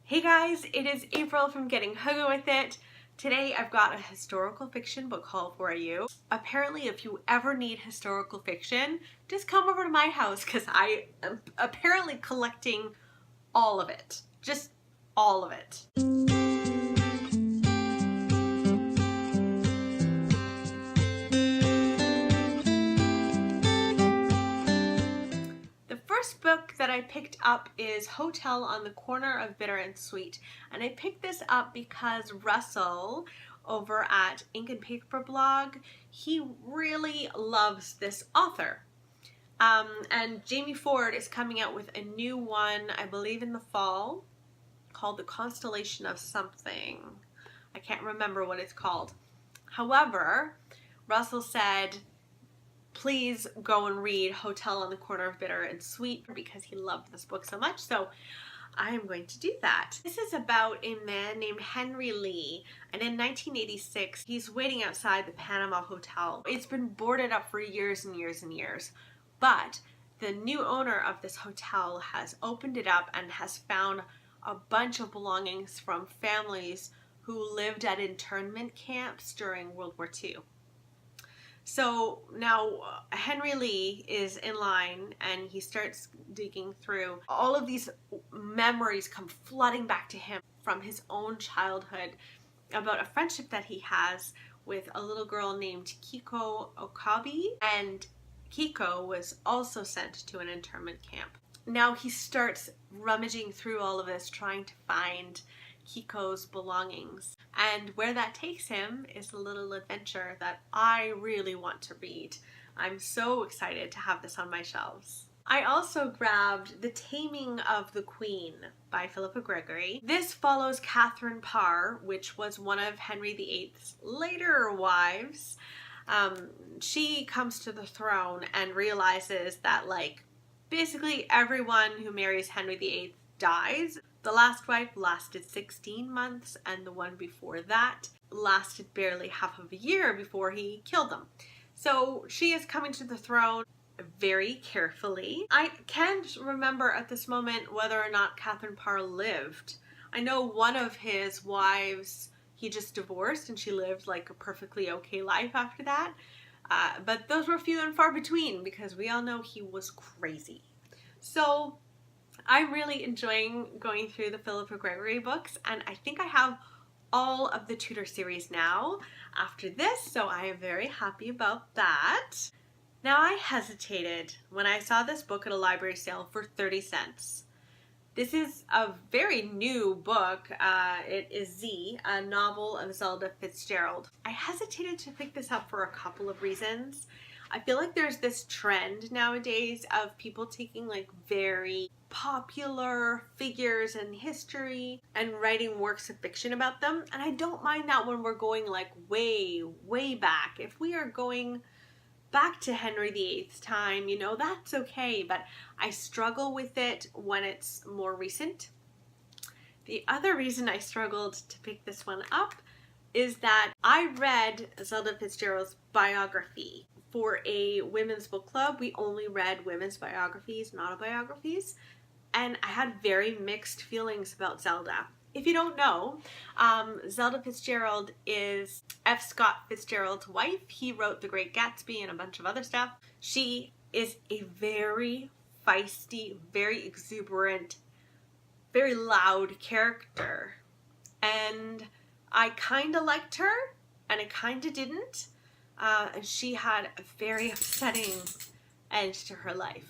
Hey guys, it is April from Getting Huggy With It. Today I've got a historical fiction book haul for you. Apparently if you ever need historical fiction, just come over to my house because I am apparently collecting all of it. Just all of it. The first book that I picked up is Hotel on the Corner of Bitter and Sweet, and I picked this up because Russell over at Ink and Paper blog, he really loves this author. And Jamie Ford is coming out with a new one, I believe in the fall, called The Constellation of Something. I can't remember what it's called. However, Russell said, please go and read Hotel on the Corner of Bitter and Sweet because he loved this book so much, so I am going to do that. This is about a man named Henry Lee, and in 1986 he's waiting outside the Panama Hotel. It's been boarded up for years and years and years, but the new owner of this hotel has opened it up and has found a bunch of belongings from families who lived at internment camps during World War II. So now Henry Lee is in line and he starts digging through. All of these memories come flooding back to him from his own childhood about a friendship that he has with a little girl named Kiko Okabe, and Kiko was also sent to an internment camp. Now he starts rummaging through all of this trying to find Kiko's belongings, and where that takes him is a little adventure that I really want to read. I'm so excited to have this on my shelves. I also grabbed The Taming of the Queen by Philippa Gregory. This follows Catherine Parr, which was one of Henry VIII's later wives. She comes to the throne and realizes that basically everyone who marries Henry VIII dies. The last wife lasted 16 months, and the one before that lasted barely half of a year before he killed them. So she is coming to the throne very carefully. I can't remember at this moment whether or not Catherine Parr lived. I know one of his wives he just divorced and she lived like a perfectly okay life after that. But those were few and far between because we all know he was crazy. So I'm really enjoying going through the Philippa Gregory books, and I think I have all of the Tudor series now after this, so I am very happy about that. Now, I hesitated when I saw this book at a library sale for 30 cents. This is a very new book. It is Z, a novel of Zelda Fitzgerald. I hesitated to pick this up for a couple of reasons. I feel like there's this trend nowadays of people taking very popular figures in history and writing works of fiction about them, and I don't mind that when we're going way back. If we are going back to Henry VIII's time, that's okay, but I struggle with it when it's more recent. The other reason I struggled to pick this one up is that I read Zelda Fitzgerald's biography. For a women's book club, we only read women's biographies, not autobiographies, and I had very mixed feelings about Zelda. If you don't know, Zelda Fitzgerald is F. Scott Fitzgerald's wife. He wrote The Great Gatsby and a bunch of other stuff. She is a very feisty, very exuberant, very loud character, and I kind of liked her and I kind of didn't. And she had a very upsetting end to her life,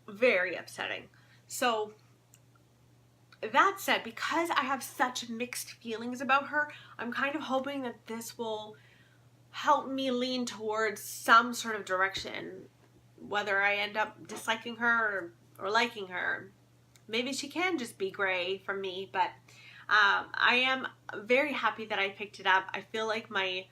very upsetting. So that said, because I have such mixed feelings about her, I'm kind of hoping that this will help me lean towards some sort of direction, whether I end up disliking her or liking her. Maybe she can just be gray for me, but I am very happy that I picked it up. I feel like my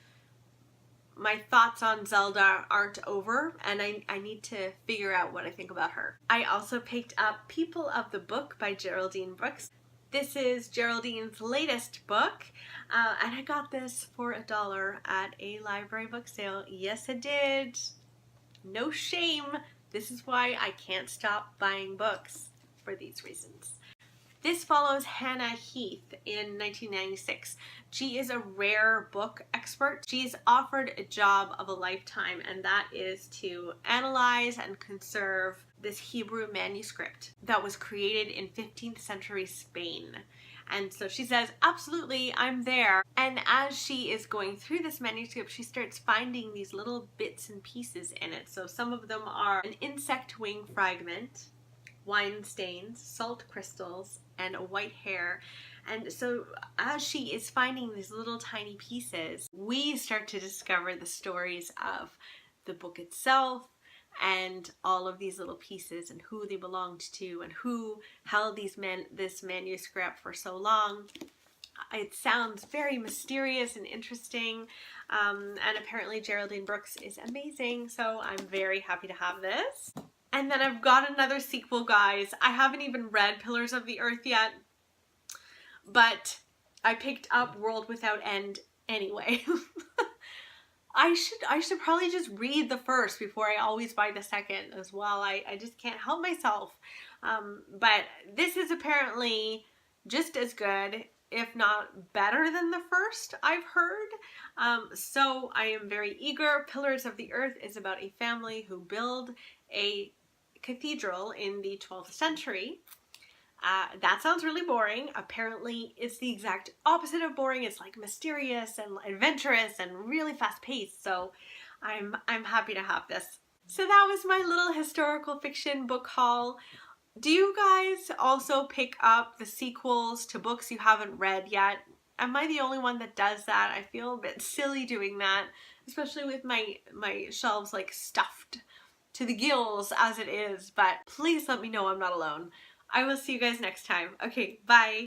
thoughts on Zelda aren't over, and I need to figure out what I think about her. I also picked up People of the Book by Geraldine Brooks. This is Geraldine's latest book, and I got this for $1 at a library book sale. Yes, I did. No shame. This is why I can't stop buying books, for these reasons. This follows Hannah Heath in 1996. She is a rare book expert. She's offered a job of a lifetime, and that is to analyze and conserve this Hebrew manuscript that was created in 15th century Spain. And so she says, absolutely, I'm there. And as she is going through this manuscript, she starts finding these little bits and pieces in it. So some of them are an insect wing fragment, wine stains, salt crystals, and a white hair. And so as she is finding these little tiny pieces, we start to discover the stories of the book itself and all of these little pieces and who they belonged to and who held this manuscript for so long. It sounds very mysterious and interesting, and apparently Geraldine Brooks is amazing, so I'm very happy to have this. And then I've got another sequel, guys. I haven't even read Pillars of the Earth yet, but I picked up World Without End anyway. I should probably just read the first before I always buy the second as well. I just can't help myself. But this is apparently just as good, if not better than the first, I've heard. So I am very eager. Pillars of the Earth is about a family who build a cathedral in the 12th century. That sounds really boring. Apparently it's the exact opposite of boring. It's like mysterious and adventurous and really fast paced. So I'm happy to have this. So that was my little historical fiction book haul. Do you guys also pick up the sequels to books you haven't read yet? Am I the only one that does that? I feel a bit silly doing that, especially with my shelves like stuffed to the gills as it is, but please let me know I'm not alone. I will see you guys next time. Okay, bye.